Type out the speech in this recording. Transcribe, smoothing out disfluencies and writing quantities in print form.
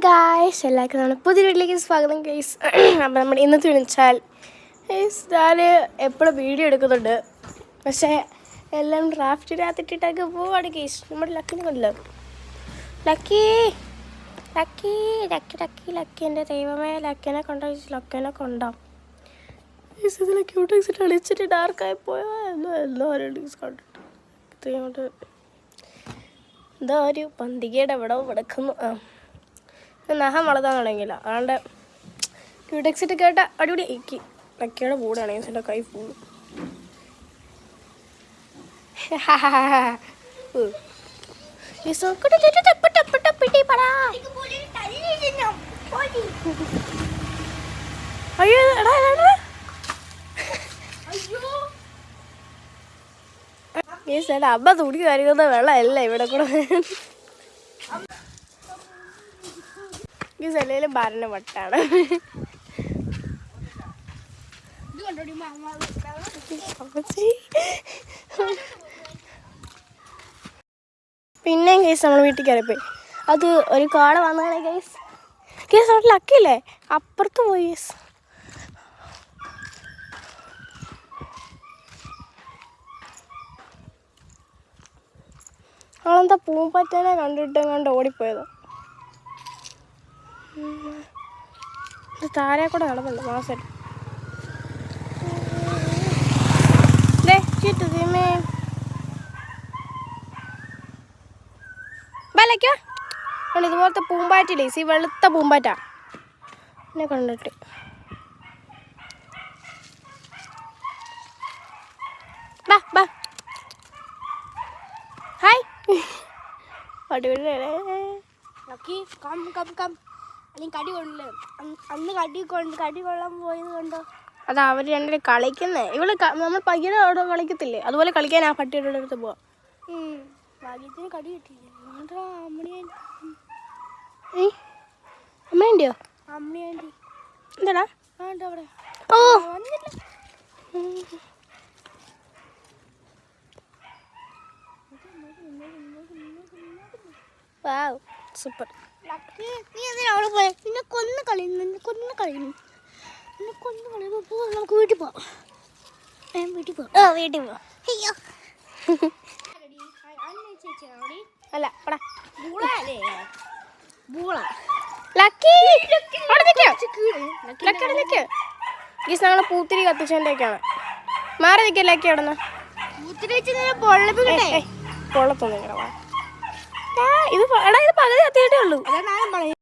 Guys, എല്ലാവർക്കും പുതിയ വീട്ടിലേക്ക് സ്വാഗതം ഗൈസ്. അപ്പം നമ്മൾ ഇന്നത്തെ വിളിച്ചാൽ ഗൈസ്, ഞാൻ എപ്പോഴും വീഡിയോ എടുക്കുന്നുണ്ട്, പക്ഷേ എല്ലാം ഡ്രാഫ്റ്റിനകത്തിട്ടിട്ടൊക്കെ പോവാണ് ഗൈസ്. നമ്മുടെ ലക്കിനെ കൊല്ലോ, Lucky Lucky Lucky Lucky Lucky എൻ്റെ ദൈവമേ, ലക്കിനെ കൊണ്ടോ ലക്കിനെ കൊണ്ടോ ഗൈസ്. ഇതിൽ ക്യൂട്ടിക്സിട്ട് അടിച്ചിട്ട് ഡാർക്കായി പോയോ എല്ലാവരും ഗൈസ് കണ്ടിട്ട് ഇത്രയും എന്താ ഒരു പന്തികയുടെ ഇവിടെ കിടക്കുന്നു. നഖം വളർത്താൻ തുടങ്ങിയില്ല, അതുകൊണ്ട് ക്യൂടെക്സിറ്റ് കേട്ട അടിപൊളി ഇക്കി ലക്കിയുടെ കൂടെയാണ് എൻ്റെ കൈ ഫുള്ള്. അയ്യോ എടാ ചേട്ടാ, അമ്മ തുണി കരുകുന്ന വെള്ളമല്ല ഇവിടെ കൂടെ. ഈ സ്ഥലയിലും ഭരണ വട്ടാണ്. പിന്നെ കേസ് നമ്മൾ വീട്ടിൽ കയറിപ്പോയി. അത് ഒരു കാട വന്നതാണ് കേസ്. കേസ് അവിടെ ലക്കില്ലേ, അപ്പുറത്ത് പോയി കേസ്. അവളെന്താ പൂമ്പറ്റനെ കണ്ടിട്ട് കണ്ട് ഓടിപ്പോയത്. താരെ കൂടെ നടന്നുണ്ട് മാസം. ബലക്കോ ഇതുപോലത്തെ പൂമ്പാറ്റില്ലേ, ഈ വെളുത്ത പൂമ്പാറ്റ എന്നെ കണ്ടിട്ട്. ബാ ബാ ഹായ്, അടിപൊളിയല്ലേ. അല്ലെങ്കിൽ കടി കൊണ്ടില്ലേ, അന്ന് കടി കൊള്ളാൻ പോയത് കണ്ടോ. അത് അവർ രണ്ടുപേരും കളിക്കുന്നേ. ഇവള് നമ്മൾ പയ്യനെ അവിടെ കളിക്കത്തില്ലേ, അതുപോലെ കളിക്കാൻ ആ പട്ടിയുടെ അടുത്ത് പോവാം. ഭാഗ്യത്തിന് കടി കിട്ടിയില്ല. അമ്മേൻ്റെയോ? അമ്മേൻ്റെ എന്താടാ അവിടെ? ഓ വാവ് സൂപ്പർ. നീ എന്തിനാ അവിടെ പോയ? നിന്നെ കൊന്നു കളയുന്നു നമുക്ക് വീട്ടിൽ പോവാം. വീട്ടിൽ പോവാം. അയ്യോ അല്ല ഞങ്ങള് പൂത്തിരി കത്തിച്ചതിൻ്റെയൊക്കെയാണ്. മാറി നിൽക്കുക ലക്കി അവിടെ നിന്ന്. പൊള്ളത്തൊന്നും ഇത് പകുതി കത്തിയിട്ടേ ഉള്ളൂ.